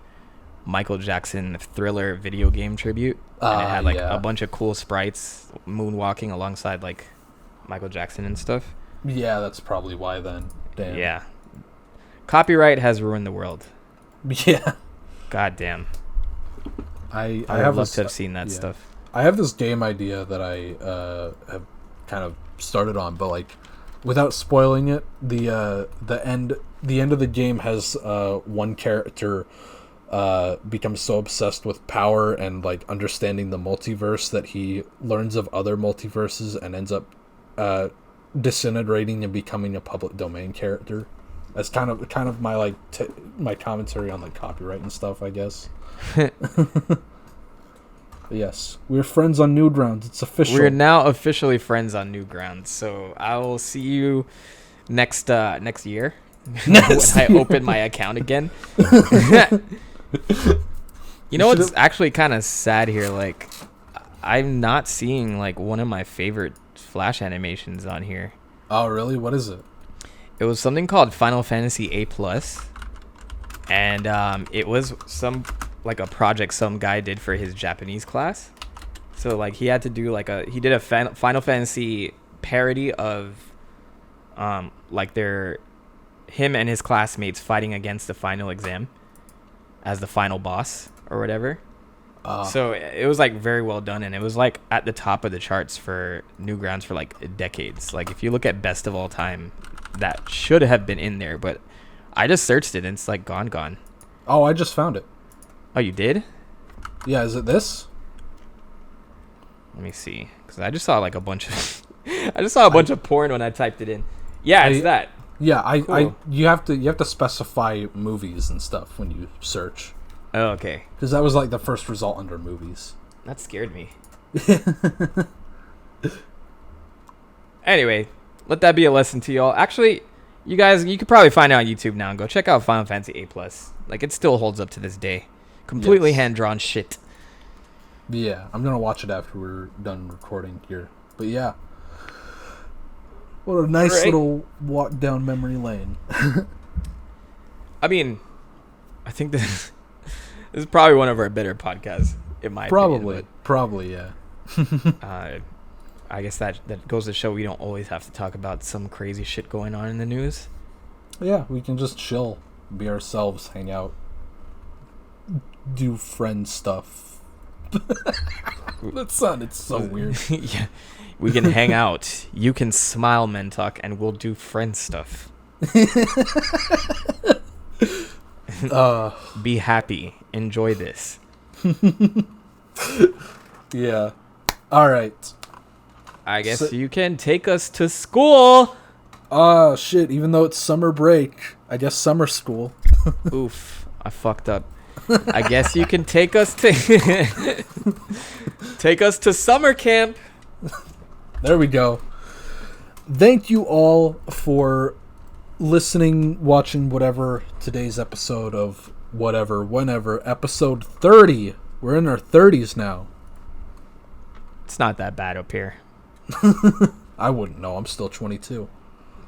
Michael Jackson Thriller video game tribute, and it had like a bunch of cool sprites moonwalking alongside like Michael Jackson and stuff. Yeah, that's probably why then. Damn. Yeah. Copyright has ruined the world. Yeah. God damn. I would have love to have seen that stuff. I have this game idea that I have kind of started on, but like without spoiling it, the end of the game has one character becomes so obsessed with power and like understanding the multiverse that he learns of other multiverses and ends up disintegrating and becoming a public domain character. That's kind of my like my commentary on like copyright and stuff, I guess. Yes, we're friends on Newgrounds. It's official. We're now officially friends on Newgrounds. So I will see you next year when I open my account again. You know what's actually kind of sad here? Like, I'm not seeing like one of my favorite Flash animations on here. Oh, really? What is it? It was something called Final Fantasy A Plus, and it was some like a project some guy did for his Japanese class. So like he had to do like he did a Final Fantasy parody of like him and his classmates fighting against the final exam as the final boss or whatever. So it was like very well done, and it was like at the top of the charts for Newgrounds for like decades. Like if you look at best of all time, that should have been in there, but I just searched it and it's like gone. Oh, I just found it. Oh, you did? Yeah, is it this? Let me see, because I just saw like a bunch of bunch of porn when I typed it in. Yeah, it's that. Yeah, Cool. you have to specify movies and stuff when you search. Oh, okay. Because that was like the first result under movies. That scared me. Anyway, let that be a lesson to y'all. Actually, you guys, you could probably find it on YouTube now and go check out Final Fantasy A+. Like, it still holds up to this day. Completely hand-drawn shit. Yeah, I'm going to watch it after we're done recording here. But yeah. What a nice little walk down memory lane. I mean, I think this is probably one of our better podcasts, in my opinion. Probably, yeah. I guess that goes to show we don't always have to talk about some crazy shit going on in the news. Yeah, we can just chill, be ourselves, hang out, do friend stuff. That sounded so weird. Yeah, we can hang out. You can smile, Mentok, and we'll do friend stuff. Be happy. Enjoy this. Yeah. All right. I guess you can take us to school. Shit. Even though it's summer break, I guess summer school. Oof. I fucked up. I guess you can take us to take us to summer camp. There we go. Thank you all for listening, watching, whatever, today's episode of whatever, whenever, episode 30. We're in our 30s now. It's not that bad up here. I wouldn't know. I'm still 22.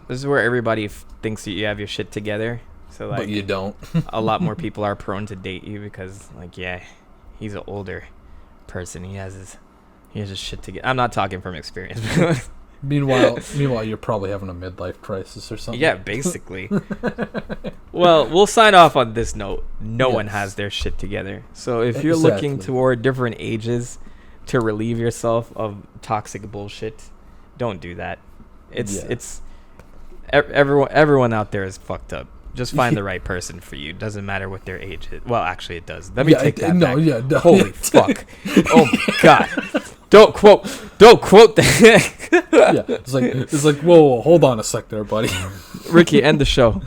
This is where everybody thinks that you have your shit together. So like, but you don't. A lot more people are prone to date you because, like, yeah, he's an older person. He has his shit together. I'm not talking from experience. Meanwhile, you're probably having a midlife crisis or something. Yeah, basically. Well, we'll sign off on this note. No one has their shit together. So if you're looking toward different ages to relieve yourself of toxic bullshit, don't do that. It's everyone out there is fucked up. Just find the right person for you. Doesn't matter what their age is. Well, actually, it does. Let me take that back. No, yeah. No. Holy fuck. Oh, my God. Don't quote that. Yeah, it's like, whoa, hold on a sec there, buddy. Ricky, end the show.